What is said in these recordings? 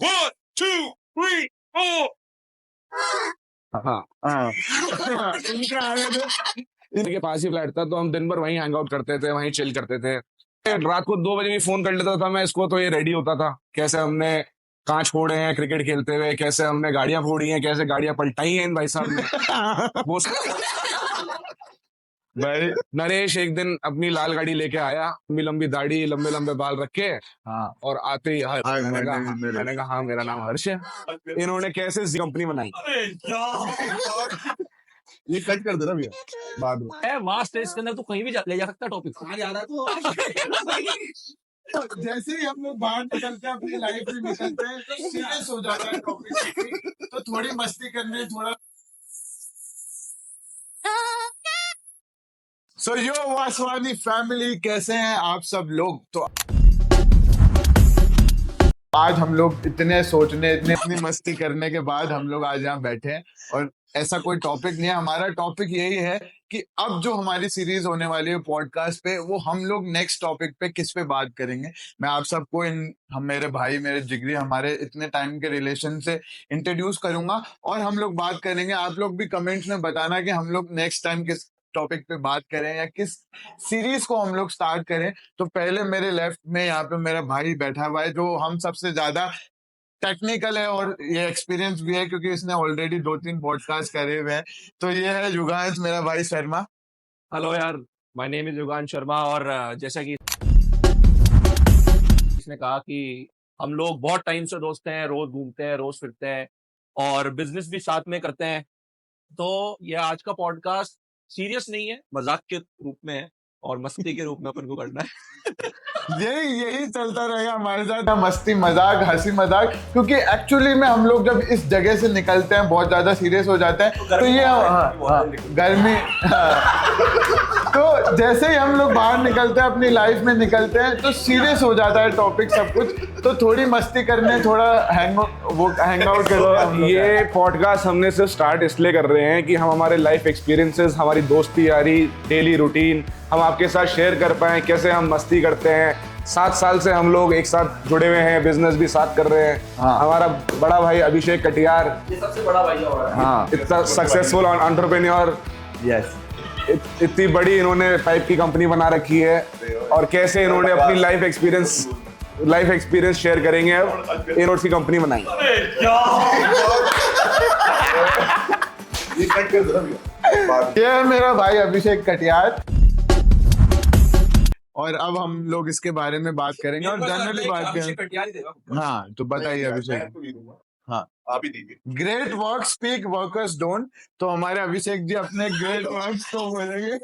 1, 2, 3, 4. हाँ हाँ इनका आगे इनके पास ही फ्लैट था, तो हम दिन भर वहीं हैंग आउट करते थे, वहीं चिल करते थे। रात को 2 बजे भी फोन कर लेता था मैं इसको, तो ये रेडी होता था। कैसे हमने कांच फोड़े हैं क्रिकेट खेलते हुए, कैसे हमने गाड़ियां फोड़ी हैं, कैसे गाड़ियां पलटाई हैं इन भाई साहब ने वो भाई नरेश एक दिन अपनी लाल गाड़ी लेके आया, लंबी लंबी दाढ़ी, लंबे लंबे बाल रख के। हाँ और आते ही हाय, मैंने कहा मेरे मैंने कहा हाँ मेरा नाम हर्ष है। इन्होंने कैसे कंपनी बनाई ये कट कर देना भैया बाद में। मास स्टेज के अंदर तो कहीं भी ले जा सकता टॉपिक। कहाँ जा रहा तो जैसे ही हम लोग बाहर निकलते हैं अपनी लाइफ में निकलते हैं तो सीरियस हो जाता है टॉपिक, तो थोड़ी मस्ती करने थोड़ा। सो यो वासवानी फैमिली, कैसे हैं आप सब लोग। तो आज हम लोग इतने सोचने इतनी मस्ती करने के बाद हम लोग आज यहाँ बैठे हैं, और ऐसा कोई टॉपिक नहीं है। हमारा टॉपिक यही है कि अब जो हमारी सीरीज होने वाली है पॉडकास्ट पे, वो हम लोग नेक्स्ट टॉपिक पे किस पे बात करेंगे। मैं आप सबको हम मेरे भाई, मेरे जिगरी, हमारे इतने टाइम के रिलेशन से इंट्रोड्यूस करूंगा, और हम लोग बात करेंगे। आप लोग भी कमेंट्स में बताना कि हम लोग नेक्स्ट टाइम किस टॉपिक पे बात करें या किस सीरीज को हम लोग स्टार्ट करें। तो पहले मेरे लेफ्ट में यहाँ पे मेरा भाई बैठा हुआ है, जो हम सबसे ज्यादा टेक्निकल है और ये एक्सपीरियंस भी है, क्योंकि इसने ऑलरेडी 2-3 पॉडकास्ट करे हुए हैं। तो ये है युगांश, मेरा भाई शर्मा। हेलो यार, my name is Yugansh Sharma. और जैसा कि इसने कहा कि हम लोग बहुत टाइम से दोस्त हैं, रोज घूमते हैं, रोज फिरते हैं और बिजनेस भी साथ में करते हैं। तो ये आज का पॉडकास्ट सीरियस नहीं है, मजाक के रूप में है और मस्ती के रूप में अपन को करना है। यही चलता रहेगा हमारे साथ, मस्ती मजाक हंसी मजाक, क्योंकि एक्चुअली में हम लोग जब इस जगह से निकलते हैं बहुत ज्यादा सीरियस हो जाते हैं। तो ये गर्मी तो जैसे ही हम लोग बाहर निकलते हैं, अपनी लाइफ में निकलते हैं, तो सीरियस हो जाता है टॉपिक सब कुछ। तो थोड़ी मस्ती करने, थोड़ा हैंग आउट करने। ये पॉडकास्ट हमने सिर्फ स्टार्ट इसलिए कर रहे हैं कि हम हमारे लाइफ एक्सपीरियंसेस, हमारी दोस्ती यारी, डेली रूटीन हम आपके साथ शेयर कर पाएं, कैसे हम मस्ती करते हैं। 7 साल से हम लोग एक साथ जुड़े हुए हैं, बिजनेस भी साथ कर रहे हैं। हाँ। हमारा बड़ा भाई अभिषेक कटियार, ये सबसे बड़ा भाई है। हाँ इतना सक्सेसफुल एंटरप्रेन्योर, यस, इतनी बड़ी इन्होंने पाइप की कंपनी बना रखी है, और कैसे इन्होंने अपनी लाइफ एक्सपीरियंस शेयर करेंगे। अब इन्होंने की कंपनी बनाई। ये है मेरा भाई अभिषेक कटियार, और अब हम लोग इसके बारे में बात करेंगे और जनरली बात करेंगे। हाँ तो बताइए अभिषेक। हाँ आप ही दीजिए। Great work speak, workers don't. तो हमारे अभिषेक जी अपने ग्रेट वर्क को बोलेंगे।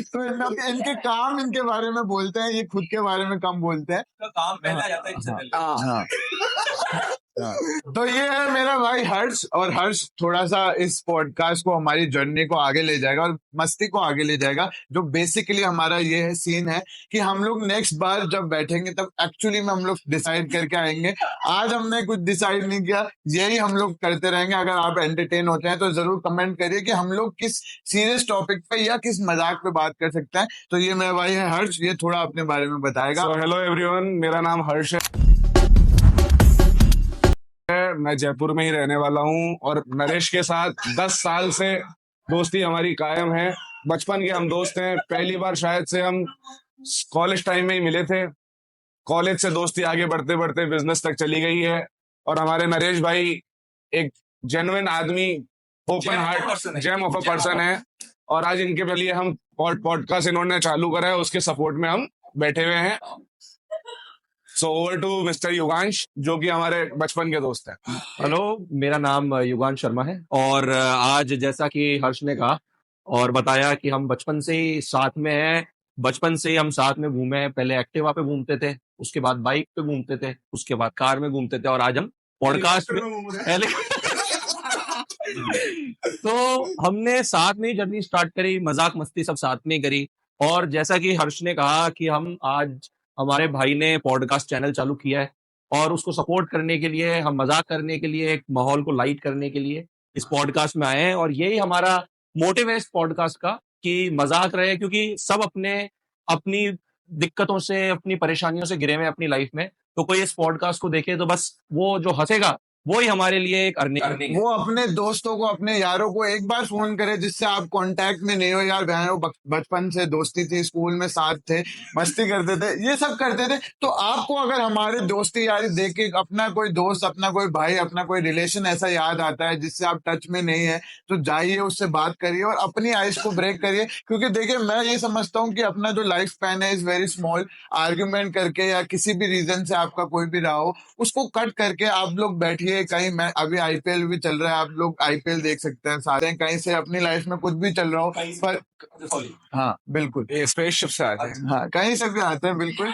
तो इनके काम, इनके बारे में बोलते हैं, ये खुद के बारे में कम बोलते हैं। काम पहले आ जाता है इससे पहले। हाँ। तो ये है मेरा भाई हर्ष, और हर्ष थोड़ा सा इस पॉडकास्ट को, हमारी जर्नी को आगे ले जाएगा और मस्ती को आगे ले जाएगा। जो बेसिकली हमारा ये है सीन है कि हम लोग नेक्स्ट बार जब बैठेंगे तब एक्चुअली में हम लोग डिसाइड करके आएंगे। आज हमने कुछ डिसाइड नहीं किया, यही हम लोग करते रहेंगे। अगर आप एंटरटेन होते हैं तो जरूर कमेंट करिए कि हम लोग किस सीरियस टॉपिक पे या किस मजाक पे बात कर सकते हैं। तो ये मेरा भाई है हर्ष, ये थोड़ा अपने बारे में बताएगा। हेलो एवरीवन, मेरा नाम हर्ष है, मैं जयपुर में ही रहने वाला हूँ, और नरेश के साथ 10 साल से दोस्ती हमारी कायम है। बचपन के हम दोस्त हैं। पहली बार शायद से हम कॉलेज टाइम में ही मिले थे। कॉलेज से दोस्ती आगे बढ़ते बढ़ते बिजनेस तक चली गई है, और हमारे नरेश भाई एक जेन्युइन आदमी, open heart, gem of a person है। और आज इनके लिए हम पॉडकास्ट इन्होंने चालू करा है, उसके सपोर्ट में हम बैठे हुए हैं। So over to mister Yugansh, जो कि हमारे बचपन के दोस्त हैं। हेलो, मेरा नाम युगांश शर्मा है, और आज जैसा कि हर्ष ने कहा और बताया कि हम बचपन से ही साथ में हैं। बचपन से ही हम साथ में घूमे हैं। पहले एक्टिवा पे घूमते थे, उसके बाद बाइक पे घूमते थे, उसके बाद कार में घूमते थे, और आज हम पॉडकास्ट में तो हमने साथ में ही जर्नी स्टार्ट करी, मजाक मस्ती सब साथ में करी। और जैसा कि हर्ष ने कहा कि हम आज, हमारे भाई ने पॉडकास्ट चैनल चालू किया है, और उसको सपोर्ट करने के लिए, हम मजाक करने के लिए, एक माहौल को लाइट करने के लिए इस पॉडकास्ट में आए हैं। और यही हमारा मोटिव है इस पॉडकास्ट का, कि मजाक रहे, क्योंकि सब अपनी दिक्कतों से, अपनी परेशानियों से घिरे हुए अपनी लाइफ में। तो कोई इस पॉडकास्ट को देखे तो बस वो जो हंसेगा वो ही हमारे लिए एक अर्निंग है। वो अपने दोस्तों को, अपने यारों को एक बार फोन करे जिससे आप कांटेक्ट में नहीं हो, यार बहनों बचपन से दोस्ती थी, स्कूल में साथ थे, मस्ती करते थे, ये सब करते थे, तो आपको अगर हमारे दोस्ती यारी देख के अपना कोई दोस्त, अपना कोई भाई, अपना कोई रिलेशन ऐसा याद आता है जिससे आप टच में नहीं है, तो जाइए उससे बात करिए और अपनी आइस को ब्रेक करिए। क्योंकि देखिए मैं ये समझता हूँ कि अपना जो लाइफ स्पैन है इज वेरी स्मॉल। आर्ग्यूमेंट करके या किसी भी रीजन से आपका कोई भी रहा हो, उसको कट करके आप लोग बैठिए कहीं। मैं अभी आईपीएल भी चल रहा है, आप लोग आईपीएल देख सकते हैं सारे, कहीं से अपनी लाइफ में कुछ भी चल रहा हो, पर हाँ बिल्कुल स्पेसशिप से आते हैं। हाँ कहीं से भी आते हैं, बिल्कुल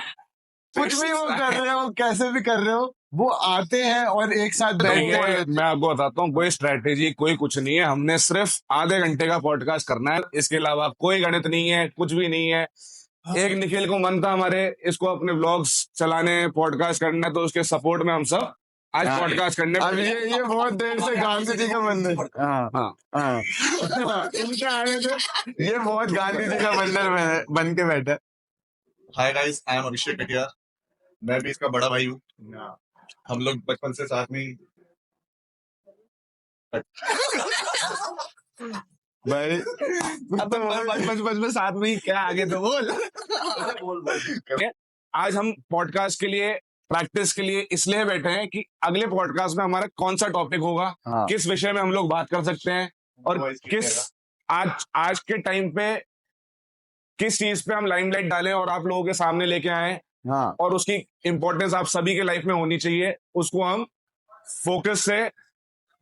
कुछ भी वो कर रहे हो, कैसे भी कर रहे हो, वो आते हैं और एक साथ बैठते हैं। मैं आपको बताता हूँ, कोई स्ट्रेटेजी कोई कुछ नहीं है। हमने सिर्फ आधे घंटे का पॉडकास्ट करना है, इसके अलावा कोई गणित नहीं है, कुछ भी नहीं है। एक निखिल को मन था हमारे इसको अपने व्लॉग्स चलाने, पॉडकास्ट करना, तो उसके सपोर्ट में हम सब आज पॉडकास्ट करने। अब ये बहुत देर से गांधी जी का मंदिर, हाँ इनके आने से ये बहुत गांधी जी का मंदिर बन के बैठा। हाय गाइस, आई एम अभिषेक कटियार। मैं भी इसका बड़ा भाई हूँ। हम लोग बचपन से साथ में ही भाई अब बचपन में साथ में ही क्या, आगे तो बोल। आज हम पॉडकास्ट के लिए, प्रैक्टिस के लिए इसलिए बैठे हैं कि अगले पॉडकास्ट में हमारा कौन सा टॉपिक होगा, किस विषय में हम लोग बात कर सकते हैं, और किस आज के टाइम पे किस चीज पे हम लाइमलाइट डालें और आप लोगों के सामने लेके आए, और उसकी इंपॉर्टेंस आप सभी के लाइफ में होनी चाहिए, उसको हम फोकस से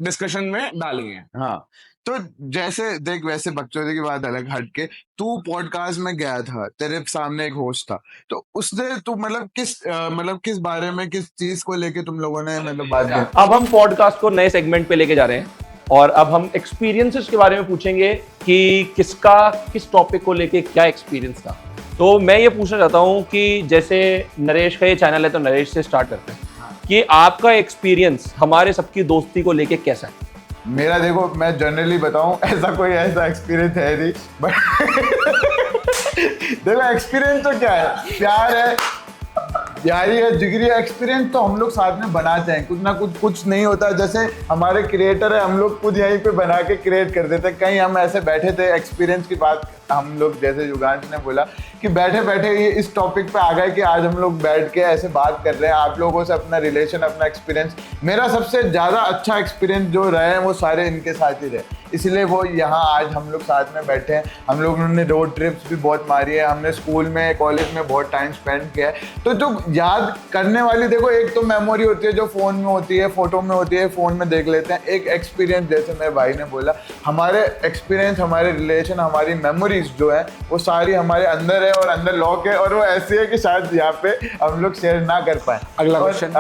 डिस्कशन में डालेंगे। हाँ तो जैसे देख, वैसे बकचोदी की बात अलग हटके, तू पॉडकास्ट में गया था, तेरे सामने एक होस्ट था, तो उसने तू मतलब किस बारे में, किस चीज को लेके तुम लोगों ने मतलब बात की? अब हम पॉडकास्ट को नए सेगमेंट पे लेके जा रहे हैं और अब हम एक्सपीरियंसेस के बारे में पूछेंगे कि किसका किस टॉपिक को लेके क्या एक्सपीरियंस था। तो मैं ये पूछना चाहता हूँ कि जैसे नरेश का ये चैनल है, तो नरेश से स्टार्ट करते हैं कि आपका एक्सपीरियंस हमारे सबकी दोस्ती को लेके कैसा है। मेरा देखो, मैं जनरली बताऊं, ऐसा एक्सपीरियंस है नहीं, बट देखो एक्सपीरियंस तो क्या है, प्यार है, यारी है, जिगरी है। एक्सपीरियंस तो हम लोग साथ में बनाते हैं, कुछ ना कुछ नहीं होता। जैसे हमारे क्रिएटर है, हम लोग खुद यहीं पे बना के क्रिएट कर देते हैं। कहीं हम ऐसे बैठे थे, एक्सपीरियंस की बात हम लोग, जैसे युगांश ने बोला कि बैठे बैठे ये इस टॉपिक पे आ गए कि आज हम लोग बैठ के ऐसे बात कर रहे हैं आप लोगों से, अपना रिलेशन, अपना एक्सपीरियंस। मेरा सबसे ज़्यादा अच्छा एक्सपीरियंस जो रहे हैं वो सारे इनके साथ ही रहे, इसलिए वो यहाँ आज हम लोग साथ में बैठे हैं। हम लोगों ने रोड ट्रिप्स भी बहुत मारी है, हमने स्कूल में, कॉलेज में बहुत टाइम स्पेंड किया है। तो जो याद करने वाली, देखो एक तो मेमोरी होती है जो फ़ोन में होती है, फ़ोटो में होती है, फ़ोन में देख लेते हैं। एक एक्सपीरियंस, जैसे मेरे भाई ने बोला, हमारे एक्सपीरियंस, हमारे रिलेशन, हमारी मेमोरीज जो है वो सारी हमारे अंदर है और अंदर लॉक है, और वो ऐसी है कि शायद यहाँ पे हम लोग शेयर ना कर पाए। अगला क्वेश्चन,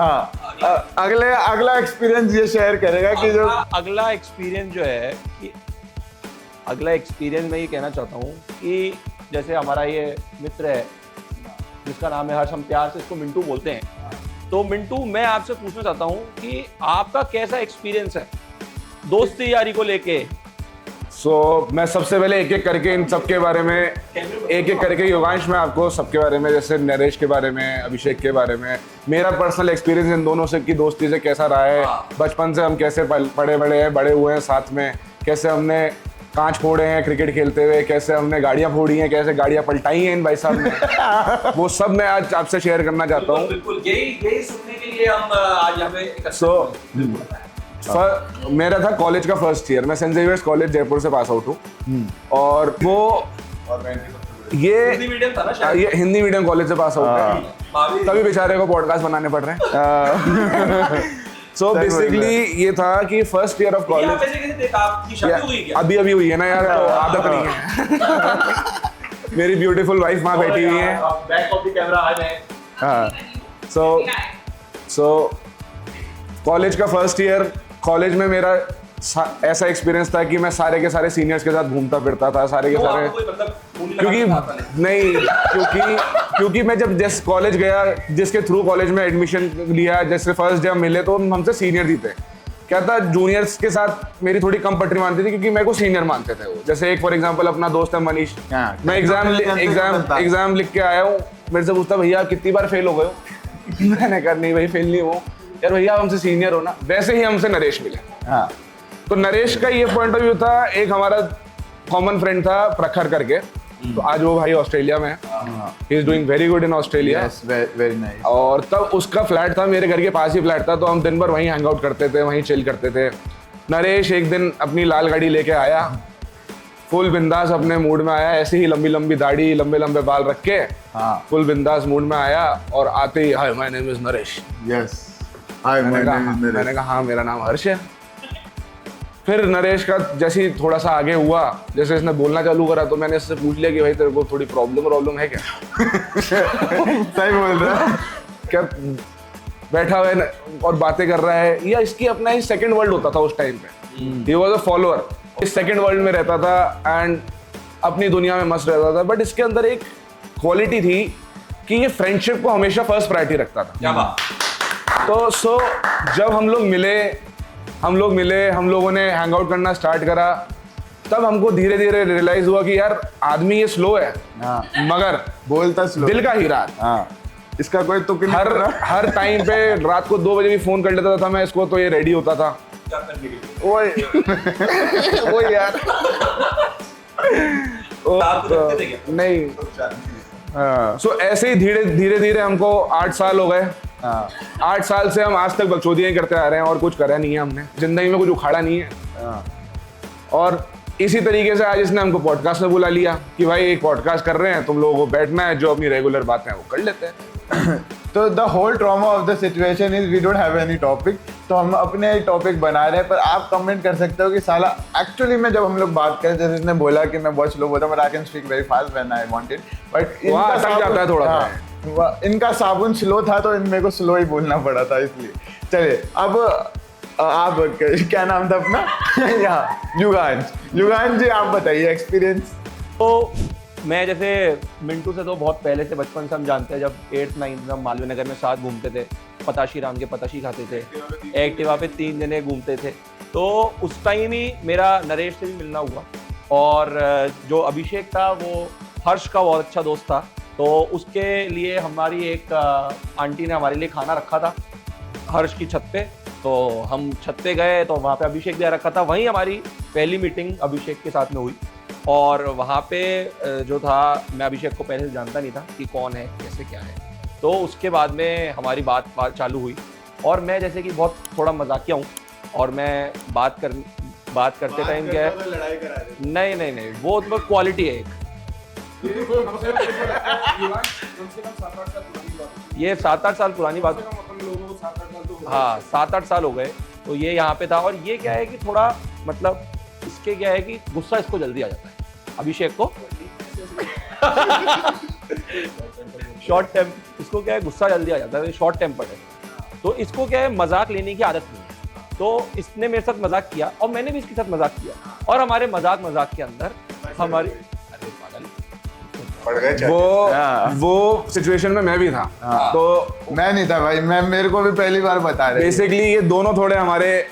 अगला एक्सपीरियंस ये शेयर करेगा कि जो अगला एक्सपीरियंस जो है कि अगला एक्सपीरियंस मैं ये कहना चाहता हूँ कि जैसे हमारा ये मित्र है जिसका नाम है हर्ष, हम प्यार से इसको मिंटू बोलते हैं। तो मिंटू, मैं आपसे पूछना चाहता हूँ कि आपका कैसा एक्सपीरियंस है दोस्ती यारी को लेके। मैं सबसे पहले एक एक करके इन सबके बारे में, एक एक करके योगांश में आपको सबके बारे में, जैसे नरेश के बारे में, अभिषेक के बारे में, मेरा पर्सनल एक्सपीरियंस इन दोनों से की दोस्ती से कैसा रहा है, बचपन से हम कैसे बड़े हुए हैं साथ में, कैसे हमने कांच फोड़े हैं क्रिकेट खेलते हुए, कैसे हमने गाड़ियां फोड़ी हैं, कैसे गाड़ियां पलटाई हैं इन भाई साहब ने, वो सब मैं आज आपसे शेयर करना चाहता हूँ। बिल्कुल, यही सुनने के लिए हम आज यहाँ पे। मेरा था कॉलेज का फर्स्ट ईयर, मैं सेंट जेवियर्स कॉलेज जयपुर से पास आउट हूँ, और वो ये हिंदी मीडियम कॉलेज से पास आउट है, तभी बेचारे को पॉडकास्ट बनाने पड़ रहे हैं। सो बेसिकली ये था कि फर्स्ट ईयर ऑफ कॉलेज, अभी हुई है ना यार, तो आदत नहीं है। मेरी ब्यूटीफुल वाइफ वहाँ बैठी हुई है। सो कॉलेज का फर्स्ट ईयर, कॉलेज में मेरा ऐसा एक्सपीरियंस था कि मैं सारे के सारे सीनियर्स के साथ घूमता फिरता था, सारे के सारे, क्योंकि मैं जब जिस कॉलेज गया, जिसके थ्रू कॉलेज में एडमिशन लिया, जैसे फर्स्ट डे हम मिले तो हमसे सीनियर ही थे। क्या था, जूनियर्स के साथ मेरी थोड़ी कम पटरी मानती थी क्योंकि मेरे को सीनियर मानते थे वो। जैसे एक फॉर एग्जांपल अपना दोस्त है मनीष, मैं एग्जाम लिख के आया हूँ, मेरे से पूछता भैया कितनी बार फेल हो गए हो, मैंने कहा नहीं भाई फेल नहीं हो यार, भैया आप हमसे सीनियर हो ना। वैसे ही हमसे नरेश मिले। हाँ तो नरेश का ये पॉइंट ऑफ व्यू था, एक हमारा कॉमन फ्रेंड था प्रखर करके, तो आज वो भाई ऑस्ट्रेलिया में है, he is doing very good in Australia. Yes very nice. और तब उसका फ्लैट था, मेरे घर के पास ही फ्लैट था, तो हम दिन भर वहीं हैंग आउट करते थे, वहीं चिल करते थे। नरेश एक दिन अपनी लाल गाड़ी लेके आया, फुल बिंदास अपने मूड में आया, ऐसे ही लंबी लंबी दाढ़ी लंबे लंबे बाल रख के हाँ फुल बिंदास मूड में आया, और आते ही hi my name is Naresh. Yes hi मैंने कहा हाँ मेरा नाम हर्ष है। फिर नरेश का जैसे ही थोड़ा सा आगे हुआ, जैसे इसने बोलना चालू करा, तो मैंने इससे पूछ लिया कि भाई तेरे को थोड़ी प्रॉब्लम है क्या? सही बोल रहा है। क्या बैठा हुआ है और बातें कर रहा है, या इसकी अपना ही सेकंड वर्ल्ड होता था उस टाइम पे। ही वाज अ फॉलोअर, इस सेकंड वर्ल्ड में रहता था एंड अपनी दुनिया में मस्त रहता था। बट इसके अंदर एक क्वालिटी थी कि ये फ्रेंडशिप को हमेशा फर्स्ट प्रायोरिटी रखता था। क्या बात। तो जब हम लोग मिले, हम लोगों ने हैंग आउट करना स्टार्ट करा, तब हमको धीरे धीरे रियलाइज हुआ कि यार आदमी ये स्लो है, हाँ मगर बोलता स्लो, दिल का हीरा है। हाँ इसका कोई तुक नहीं कर रहा। हर टाइम पे रात को 2 बजे भी फोन कर लेता था मैं इसको, तो ये रेडी होता था। ओए वो यार नहीं। सो ऐसे ही धीरे धीरे हमको 8 साल हो गए। 8 साल से हम आज तक बकचोदियां ही करते आ रहे हैं, और कुछ करा नहीं है हमने जिंदगी में, कुछ उखाड़ा नहीं है। और इसी तरीके से आज इसने हमको पॉडकास्ट में बुला लिया कि भाई एक पॉडकास्ट कर रहे हैं, तुम लोगों को बैठना है, जो अपनी रेगुलर बातें हैं वो कर लेते हैं। तो the whole trauma of the situation is we don't have any topic, तो हम अपने टॉपिक बना रहे हैं। पर आप कमेंट कर सकते हो कि साला एक्चुअली में जब हम लोग बात करें, जैसे इसने बोला कि मैं बहुत स्लो बोलता हूं, but I can speak very fast when I want it, but वहाँ अटक जाता है थोड़ा सा। इनका साबुन स्लो था, तो इनमें को स्लो ही बोलना पड़ा था, इसलिए। चलिए अब आप क्या नाम था अपना? यहाँ युगान जी, आप बताइए एक्सपीरियंस। तो मैं जैसे मिंटू से तो बहुत पहले से, बचपन से हम जानते हैं। जब 8th 9th में हम मालवीय नगर में साथ घूमते थे, पताशी राम के पताशी खाते थे, एक्टिवा पे 3 जने घूमते थे। तो उस टाइम ही मेरा नरेश से भी मिलना हुआ, और जो अभिषेक था वो हर्ष का बहुत अच्छा दोस्त था। तो उसके लिए हमारी एक आंटी ने हमारे लिए खाना रखा था हर्ष की छत पे। तो हम छत पे गए, तो वहाँ पे अभिषेक भी रखा था। वहीं हमारी पहली मीटिंग अभिषेक के साथ में हुई, और वहाँ पे जो था, मैं अभिषेक को पहले से जानता नहीं था कि कौन है, कैसे क्या है। तो उसके बाद में हमारी बात चालू हुई, और मैं जैसे कि बहुत थोड़ा मजाकिया हूँ, और मैं बात करते टाइम क्या है, नहीं वो तो क्वालिटी है एक। ये 7-8 साल पुरानी बात। हाँ 7-8 साल हो गए। तो ये यहाँ पे था, और ये क्या है कि थोड़ा मतलब इसके क्या है कि गुस्सा इसको जल्दी आ जाता है अभिषेक को। शॉर्ट टेम्प, इसको क्या है गुस्सा जल्दी आ जाता है, शॉर्ट टेम्पर्ड है। तो इसको क्या है मजाक लेने की आदत नहीं है। तो इसने मेरे साथ मजाक किया, और मैंने भी इसके साथ मजाक किया, और हमारे मजाक के अंदर हमारी वो सिचुएशन में मैं भी था। तो मैं नहीं था भाई, मेरे को भी पहली बार बता रहे। बेसिकली ये दोनों थोड़े हमारे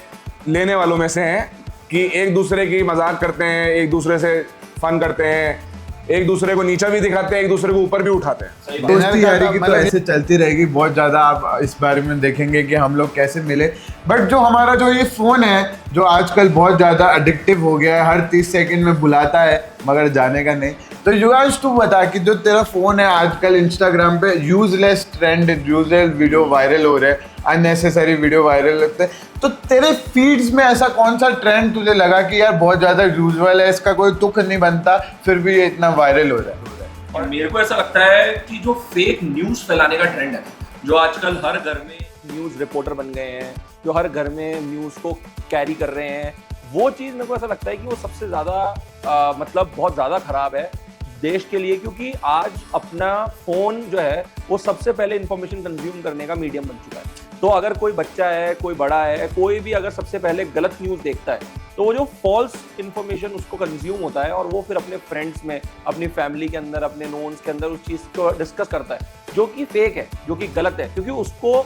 लेने वालों में से हैं कि एक दूसरे की मजाक करते हैं, एक दूसरे से फन करते हैं, एक दूसरे को नीचा भी दिखाते हैं, एक दूसरे को ऊपर भी उठाते हैं। दोस्ती यारी की तो ऐसे चलती रहेगी बहुत ज्यादा। आप इस बारे में देखेंगे कि हम लोग कैसे मिले। बट जो हमारा जो ये फोन है, जो आजकल बहुत ज्यादा एडिक्टिव हो गया है, हर 30 सेकंड में बुलाता है मगर जाने का नहीं। तो युगांश तू बता कि जो तेरा फोन है आजकल, इंस्टाग्राम पे useless trend, useless video viral हो रहे हैं, अननेसेसरी वीडियो वायरल होते हैं, तो तेरे फीड्स में ऐसा कौन सा ट्रेंड तुझे लगा कि यार बहुत ज्यादा यूजुअल है, इसका कोई तुक नहीं बनता, फिर भी ये इतना वायरल हो रहा है? और मेरे को ऐसा लगता है कि जो फेक न्यूज फैलाने का ट्रेंड है, जो आजकल हर घर में न्यूज़ रिपोर्टर बन गए हैं, जो हर घर में न्यूज़ को कैरी कर रहे हैं, वो चीज़ मेरे को ऐसा लगता है कि वो सबसे ज़्यादा मतलब बहुत ज़्यादा खराब है देश के लिए। क्योंकि आज अपना फ़ोन जो है वो सबसे पहले इंफॉर्मेशन कंज्यूम करने का मीडियम बन चुका है। तो अगर कोई बच्चा है, कोई बड़ा है, कोई भी अगर सबसे पहले गलत न्यूज़ देखता है, तो वो जो फॉल्स इन्फॉर्मेशन उसको कंज्यूम होता है, और वो फिर अपने फ्रेंड्स में, अपनी फैमिली के अंदर, अपने नोन्स के अंदर उस चीज़ को डिस्कस करता है, जो कि फेक है, जो कि गलत है, क्योंकि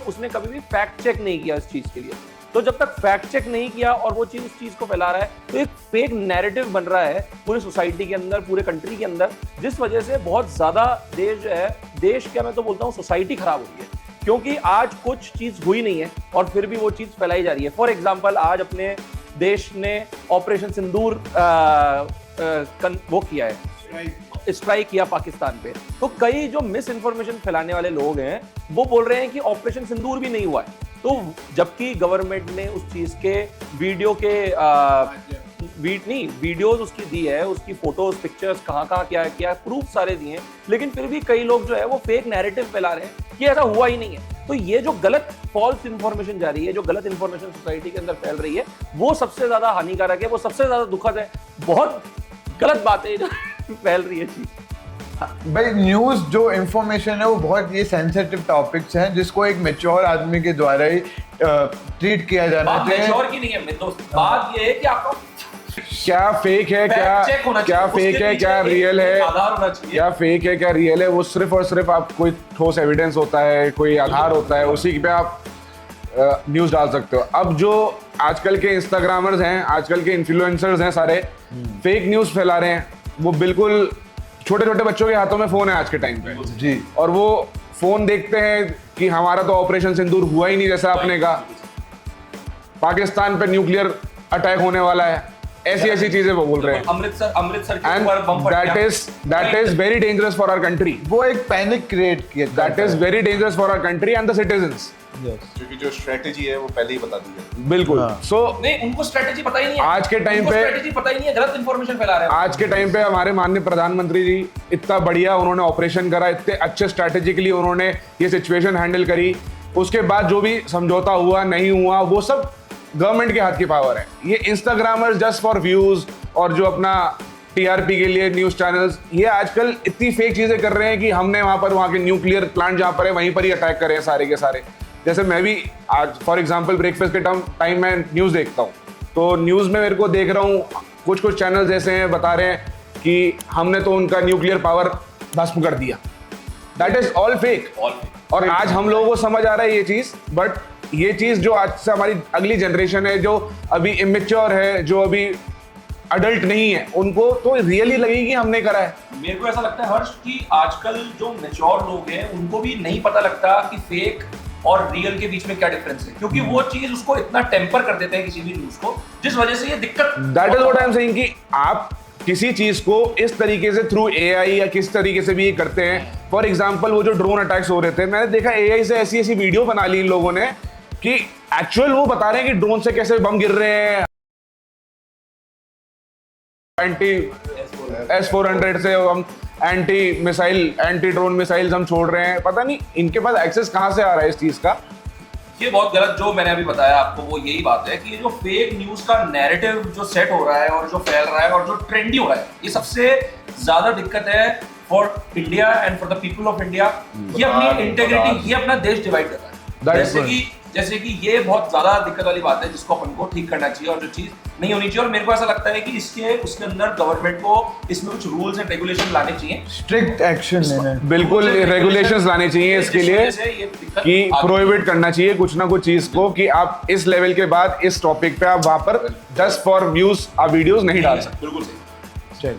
उसने कभी भी फैक्ट चेक नहीं किया इस चीज़ के लिए। तो जब तक फैक्ट चेक नहीं किया और वो चीज़ उस चीज़ को फैला रहा है, तो एक फेक नैरेटिव बन रहा है पूरी सोसाइटी के अंदर, पूरे कंट्री के अंदर, जिस वजह से बहुत ज़्यादा देश जो है, देश क्या मैं तो बोलता हूँ सोसाइटी खराब हो रही है। क्योंकि आज कुछ चीज हुई नहीं है और फिर भी वो चीज फैलाई जा रही है। फॉर एग्जाम्पल, आज अपने देश ने ऑपरेशन सिंदूर वो किया है, स्ट्राइक किया पाकिस्तान पे। तो कई जो मिस इन्फॉर्मेशन फैलाने वाले लोग हैं वो बोल रहे हैं कि ऑपरेशन सिंदूर भी नहीं हुआ है, तो जबकि गवर्नमेंट ने उस चीज के वीडियो के वीडियोस उसकी दी है, उसकी फोटोज पिक्चर्स कहाँ क्या किया, प्रूफ सारे दिए, लेकिन फिर भी कई लोग जो है वो फेक नैरेटिव फैला रहे हैं कि ऐसा हुआ ही नहीं है। तो ये जो गलत फॉल्स इंफॉर्मेशन जा रही है, जो गलत इंफॉर्मेशन सोसाइटी के अंदर फैल रही है, वो सबसे ज्यादा हानिकारक है, वो सबसे ज्यादा दुखद है। बहुत गलत बात है जो फैल रही है चीज। भाई न्यूज जो इंफॉर्मेशन है वो बहुत ये सेंसिटिव टॉपिक्स हैं जिसको एक मैच्योर आदमी के द्वारा ही ट्रीट किया जाना चाहिए। मैच्योर की नहीं है दोस्त, बात ये है कि आपको क्या फेक है, क्या फेक है, क्या रियल है, क्या फेक है, क्या रियल है, वो सिर्फ और सिर्फ आप कोई ठोस एविडेंस होता है, कोई आधार होता है, उसी पे आप न्यूज डाल सकते हो। अब जो आजकल के इंस्टाग्रामर्स हैं, आजकल के इन्फ्लुएंसर्स हैं, सारे फेक न्यूज फैला रहे हैं। वो बिल्कुल छोटे छोटे बच्चों के हाथों में फोन है आज के टाइम पे जी, और वो फोन देखते हैं कि हमारा तो ऑपरेशन सिंदूर हुआ ही नहीं, जैसा आपने कहा पाकिस्तान पे न्यूक्लियर अटैक होने वाला है, ऐसी चीजें वो बोल रहे हैं। अमृतसर के ऊपर बम फट गया। that is very dangerous for our country. वो एक पैनिक क्रिएट किया। That is very dangerous for our country and the citizens. क्योंकि जो स्ट्रेटेजी है वो पहले ही बता दी है। बिल्कुल। So नहीं, उनको स्ट्रेटेजी पता ही नहीं है। आज के टाइम पे स्ट्रेटेजी पता ही नहीं है, गलत इंफॉर्मेशन फैला रहे हैं। आज के टाइम पे हमारे माननीय प्रधानमंत्री जी इतना बढ़िया उन्होंने ऑपरेशन करा, इतने अच्छे स्ट्रेटेजिकली उन्होंने ये सिचुएशन हैंडल करी। उसके बाद जो भी समझौता हुआ नहीं हुआ वो सब गवर्नमेंट के हाथ की पावर है। ये इंस्टाग्रामर्स जस्ट फॉर व्यूज और जो अपना टीआरपी के लिए न्यूज चैनल्स, ये आजकल इतनी फेक चीजें कर रहे हैं कि हमने वहां के न्यूक्लियर प्लांट जहां पर है वहीं पर ही अटैक करे हैं सारे के सारे। जैसे मैं भी आज फॉर एग्जांपल ब्रेकफास्ट के टाइम मैं न्यूज देखता हूँ, तो न्यूज में मेरे को देख रहा हूँ कुछ चैनल्स ऐसे हैं बता रहे हैं कि हमने तो उनका न्यूक्लियर पावर भस्म कर दिया। That is all fake. और आज हम लोगों को समझ आ रहा है ये चीज, बट ये चीज जो आज से हमारी अगली जनरेशन है, जो अभी इमेच्योर है, जो अभी अडल्ट नहीं है, उनको तो रियली लगेगी कि हमने करा है। मेरे को ऐसा लगता है हर्ष कि आजकल जो मैच्योर लोग हैं उनको भी नहीं पता लगता कि फेक और रियल के बीच में क्या डिफरेंस है, क्योंकि वो चीज उसको इतना टेम्पर कर देते हैं किसी भी न्यूज को, जिस वजह से ये दिक्कत। That is what I am saying कि आप किसी चीज को इस तरीके से थ्रू एआई या किस तरीके से भी ये करते हैं। फॉर एग्जांपल वो जो ड्रोन अटैक्स हो रहे थे, मैंने देखा एआई से ऐसी वीडियो बना ली इन लोगों ने कि एक्चुअल वो बता रहे हैं कि ड्रोन से कैसे बम गिर रहे हैं, एंटी S-400 से हम एंटी ड्रोन मिसाइल्स हम छोड़ रहे हैं। पता नहीं इनके पास एक्सेस कहां से आ रहा है इस चीज का। ये बहुत गलत, जो मैंने अभी बताया आपको वो यही बात है कि ये जो फेक न्यूज का नैरेटिव जो सेट हो रहा है और जो फैल रहा है और जो ट्रेंडी हो रहा है, ये सबसे ज्यादा दिक्कत है for India and for the people of India. ये अपनी इंटेग्रिटी, ये अपना देश डिवाइड कर रहा है। जैसे कि ये बहुत ज्यादा दिक्कत वाली बात है जिसको अपन को ठीक करना चाहिए और जो चीज नहीं होनी चाहिए। और मेरे को ऐसा लगता है कि उसके अंदर गवर्नमेंट को इसमें कुछ रूल्स एंड रेगुलेशन लाने चाहिए, स्ट्रिक्ट एक्शन लेने, बिल्कुल रेगुलेशंस लाने चाहिए इसके लिए कि प्रोहिबिट करना चाहिए कुछ ना कुछ चीज को, कि आप इस लेवल के बाद इस टॉपिक पे आप वहां पर जस्ट फॉर व्यूज आप वीडियोस नहीं डाल सकते। बिल्कुल सही। चल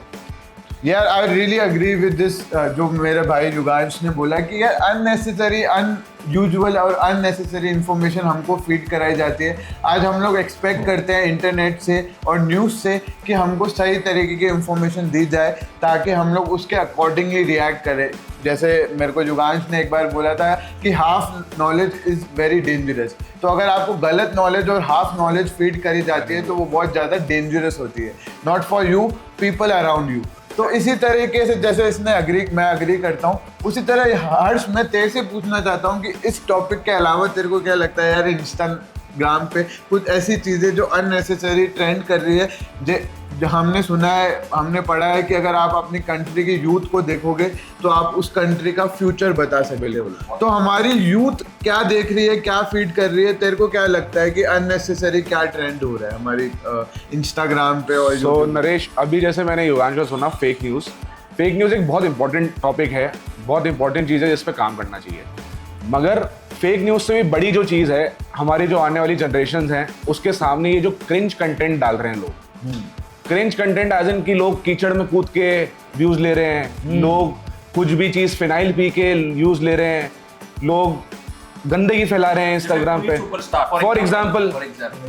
यार, I really agree with this. जो मेरे भाई युगांश ने बोला कि यार अननेसेसरी, अनयूजुअल और अननेसेसरी इंफॉर्मेशन हमको फीड कराई जाती है। आज हम लोग एक्सपेक्ट करते हैं इंटरनेट से और न्यूज़ से कि हमको सही तरीके की इंफॉर्मेशन दी जाए ताकि हम लोग उसके अकॉर्डिंगली रिएक्ट करें। जैसे मेरे को युगांश ने एक बार बोला था कि half knowledge is very dangerous. तो अगर आपको गलत नॉलेज और हाफ नॉलेज फीड करी जाती है तो वो बहुत ज़्यादा डेंजरस होती है, not for you, people around you. तो इसी तरीके से जैसे मैं अग्री करता हूँ, उसी तरह हर्ष मैं तेरे से पूछना चाहता हूँ कि इस टॉपिक के अलावा तेरे को क्या लगता है यार, इंस्टाग्राम पे कुछ ऐसी चीज़ें जो अननेसेसरी ट्रेंड कर रही है, जो हमने सुना है, हमने पढ़ा है कि अगर आप अपनी कंट्री की यूथ को देखोगे तो आप उस कंट्री का फ्यूचर बता सकते हो। तो हमारी यूथ क्या देख रही है, क्या फीड कर रही है, तेरे को क्या लगता है कि अननेसेसरी क्या ट्रेंड हो रहा है हमारी इंस्टाग्राम पे? और तो नरेश, अभी जैसे मैंने युगांश को सुना फेक न्यूज़ एक बहुत इंपॉर्टेंट टॉपिक है, बहुत इंपॉर्टेंट चीज़ है जिस पर काम करना चाहिए। मगर फेक न्यूज़ से भी बड़ी जो चीज़ है, हमारी जो आने वाली जनरेशन हैं उसके सामने ये जो क्रिंज कंटेंट डाल रहे हैं लोग, क्रिंज कंटेंट एज इन कि लोग कीचड़ में कूद के व्यूज ले रहे हैं, लोग कुछ भी चीज़ फिनाइल पी के व्यूज ले रहे हैं, लोग गंदगी फैला रहे हैं इंस्टाग्राम पे, फॉर एग्जाम्पल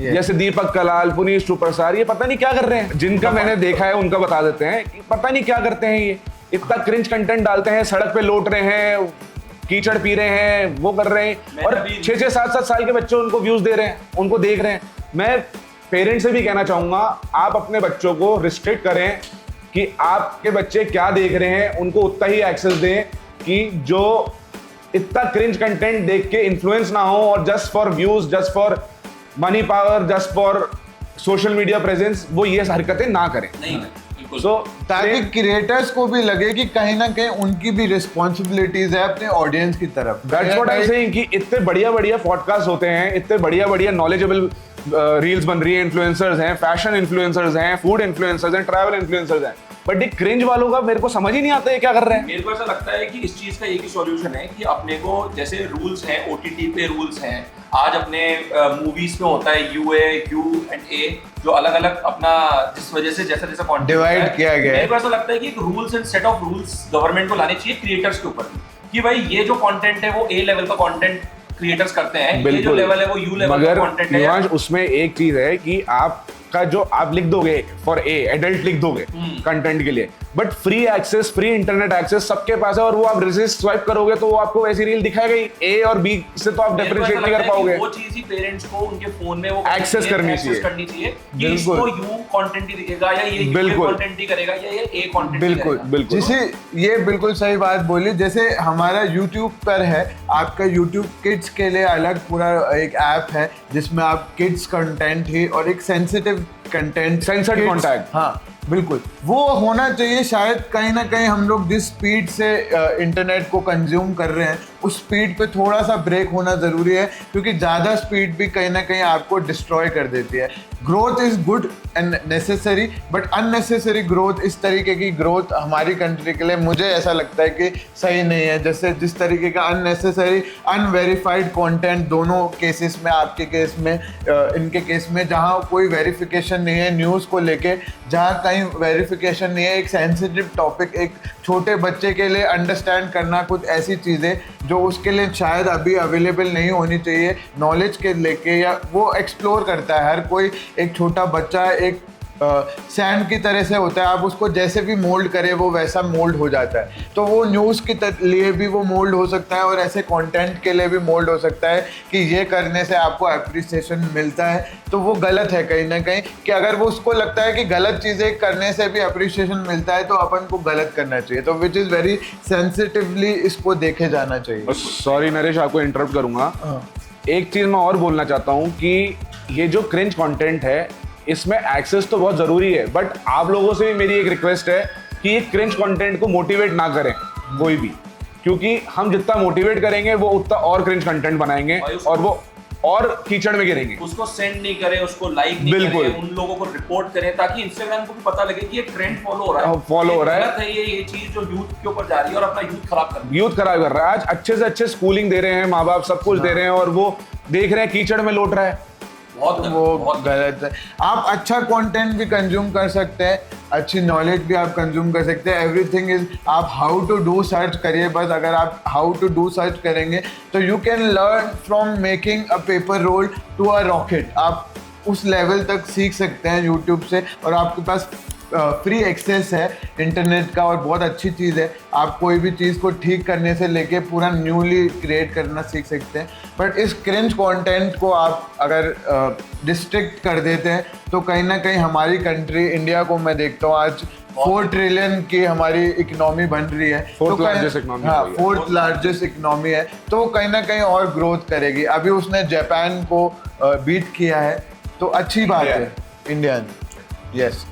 जैसे दीपक कलाल, पुनीत सुपरस्टार, ये पता नहीं क्या कर रहे हैं। जिनका मैंने देखा है उनका बता देते हैं कि पता नहीं क्या करते हैं, ये इतना क्रिंज कंटेंट डालते हैं, सड़क पे लौट रहे हैं, कीचड़ पी रहे हैं, वो कर रहे हैं, और 6-6, 7-7 साल के बच्चे उनको व्यूज दे रहे हैं, उनको देख रहे हैं। मैं पेरेंट्स से भी कहना चाहूंगा, आप अपने बच्चों को रिस्ट्रिक्ट करें कि आपके बच्चे क्या देख रहे हैं, उनको उतना ही एक्सेस दें कि जो इतना क्रिंज कंटेंट देख के इन्फ्लुएंस ना हो, और just for views, just for money power, just for social media presence वो ये हरकतें ना करें। ताकि क्रिएटर्स को भी लगे कि कहीं ना कहीं उनकी भी रिस्पॉन्सिबिलिटीज है अपने ऑडियंस की तरफ। That's what I am saying कि इतने बढ़िया पॉडकास्ट होते हैं, इतने बढ़िया नॉलेजेबल रील्स बन रही है, इन्फ्लुएंसर्स हैं, फैशन इन्फ्लुएंसर्स हैं, फूड इन्फ्लुएंसर्स हैं, ट्रैवल इन्फ्लुएंसर्स हैं, बट ये क्रिंज वालों का मेरे को समझ ही नहीं आता है क्या कर रहे हैं। मेरे को ऐसा लगता है कि इस चीज का एक ही सॉल्यूशन है कि अपने को, जैसे रूल्स हैं ओटीटी पे, रूल्स हैं आज अपने मूवीज पे होता है UA जो अलग अलग अपना, जिस वजह से जैसा जैसा कंटेंट डिवाइड किया गया है। मेरे को ऐसा लगता है कि एक rules and set of rules government को लाने चाहिए क्रिएटर्स के ऊपर कि भाई ये जो कंटेंट है वो A लेवल का कंटेंट क्रिएटर्स करते हैं, ये जो लेवल है वो U लेवल का कंटेंट है। मगर उसमें एक चीज है कि आपका जो आप लिख दोगे फॉर ए एडल्ट लिख दोगे कंटेंट के लिए, but free access, free internet access सबके पास है, और वो आप रेजिस्ट स्वाइप करोगे तो वो आपको वैसी रील दिखाएगा ही। ए और बी से तो आप डिफरेंशिएट नहीं कर पाओगे। वो चीज ही पेरेंट्स को उनके फोन में वो एक्सेस करनी चाहिए कि इसको यू कंटेंट ही दिखेगा, या ये कंटेंट ही करेगा, या ये ए कंटेंट। बिल्कुल। जैसे ये बिल्कुल सही बात बोली। जैसे हमारा YouTube पर है, आपका YouTube किड्स के लिए अलग पूरा एक ऐप है जिसमें आप किड्स कंटेंट ही और एक सेंसिटिव कंटेंट, सेंसर्ड कंटेंट, हाँ बिल्कुल वो होना चाहिए। शायद कहीं ना कहीं हम लोग जिस स्पीड से इंटरनेट को कंज्यूम कर रहे हैं उस स्पीड पे थोड़ा सा ब्रेक होना ज़रूरी है, क्योंकि ज़्यादा स्पीड भी कहीं ना कहीं आपको डिस्ट्रॉय कर देती है। Growth is good and necessary, but unnecessary growth, इस तरीके की ग्रोथ हमारी कंट्री के लिए मुझे ऐसा लगता है कि सही नहीं है। जैसे जिस तरीके का अननेसेसरी अनवेरीफाइड कंटेंट दोनों केसेस में, आपके केस में, इनके केस में, जहाँ कोई वेरिफिकेशन नहीं है न्यूज़ को लेके, जहाँ कहीं वेरिफिकेशन नहीं है, एक सेंसिटिव टॉपिक, एक छोटे बच्चे के लिए अंडरस्टैंड करना कुछ ऐसी चीज़ें जो उसके लिए शायद अभी अवेलेबल नहीं होनी चाहिए नॉलेज के लेके, या वो एक्सप्लोर करता है। हर कोई एक छोटा बच्चा एक सैंड की तरह से होता है, आप उसको जैसे भी मोल्ड करें वो वैसा मोल्ड हो जाता है। तो वो न्यूज़ के लिए भी वो मोल्ड हो सकता है और ऐसे कंटेंट के लिए भी मोल्ड हो सकता है कि ये करने से आपको अप्रिसिएशन मिलता है। तो वो गलत है कहीं ना कहीं, कि अगर वो उसको लगता है कि गलत चीज़ें करने से भी अप्रिसिएशन मिलता है तो अपन को गलत करना चाहिए। तो विच इज़ वेरी सेंसिटिवली इसको देखे जाना चाहिए। सॉरी नरेश, आपको इंटरप्ट करूंगा। एक चीज़ मैं और बोलना चाहता हूँ कि ये जो क्रिंज कंटेंट है इसमें एक्सेस तो बहुत ज़रूरी है, बट आप लोगों से भी मेरी एक रिक्वेस्ट है कि ये क्रिंज कंटेंट को मोटिवेट ना करें कोई भी, क्योंकि हम जितना मोटिवेट करेंगे वो उतना और क्रिंज कंटेंट बनाएंगे और वो और कीचड़ में गिरेंगे। उसको सेंड नहीं करें, उसको लाइक नहीं करें, उन लोगों को रिपोर्ट करें, ताकि इंस्टाग्राम को भी पता लगे कि ये ट्रेंड फॉलो हो रहा है, ये चीज जो यूथ के ऊपर जा रही है और अपना यूथ खराब कर रहा है। आज अच्छे से अच्छे स्कूलिंग दे रहे हैं, माँ बाप सब कुछ दे रहे हैं, और वो देख रहे हैं कीचड़ में लौट रहा है। बहुत गलत है। आप अच्छा कंटेंट भी कंज्यूम कर सकते हैं, अच्छी नॉलेज भी आप कंज्यूम कर सकते हैं। एवरीथिंग इज, आप हाउ टू डू सर्च करिए बस। अगर आप हाउ टू डू सर्च करेंगे तो you can learn from making a paper roll to a rocket. आप उस लेवल तक सीख सकते हैं यूट्यूब से, और आपके पास फ्री एक्सेस है इंटरनेट का, और बहुत अच्छी चीज़ है। आप कोई भी चीज़ को ठीक करने से लेके पूरा न्यूली क्रिएट करना सीख सकते हैं। बट इस क्रिंज कंटेंट को आप अगर रिस्ट्रिक्ट कर देते हैं तो कहीं ना कहीं हमारी कंट्री इंडिया को मैं देखता हूँ आज 4 ट्रिलियन की हमारी इकोनॉमी बन रही है, फोर्थ लार्जेस्ट इकोनॉमी है। तो वो कहीं ना कहीं और ग्रोथ करेगी। अभी उसने जापान को बीट किया है, तो अच्छी बात है इंडिया ने। यस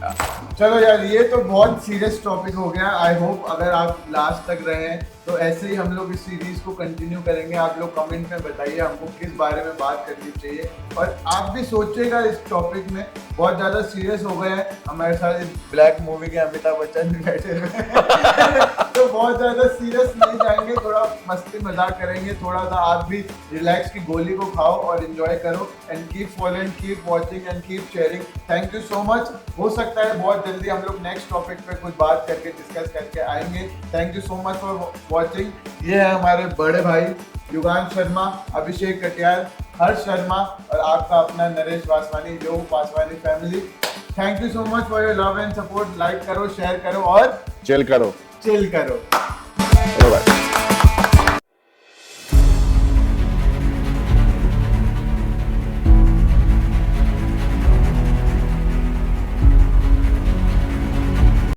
चलो यार, ये तो बहुत सीरियस टॉपिक हो गया। आई होप अगर आप लास्ट तक रहे हैं तो ऐसे ही हम लोग इस सीरीज को कंटिन्यू करेंगे। आप लोग कमेंट में बताइए हमको किस बारे में बात करनी चाहिए, और आप भी सोचिएगा इस टॉपिक में। बहुत ज़्यादा सीरियस हो गए हैं। हमारे साथ इस ब्लैक मूवी के अमिताभ बच्चन भी बैठे हुए हैं तो बहुत ज़्यादा सीरियस नहीं जाएंगे, थोड़ा मस्ती मजाक करेंगे। थोड़ा सा आप भी रिलैक्स की गोली को खाओ और एंजॉय करो। And keep following, keep watching and keep sharing. Thank you so much. हो सकता है बहुत जल्दी हम लोग नेक्स्ट टॉपिक पे कुछ बात करके डिस्कस करके आएंगे। Thank you so much for watching. ये है हमारे बड़े भाई युगान शर्मा, अभिषेक कटियार, हर्ष शर्मा और आपका अपना नरेश वासवानी, जो Vaswani family. Thank you so much for your love and support. Like करो, शेयर करो और चिल करो। चिल करो।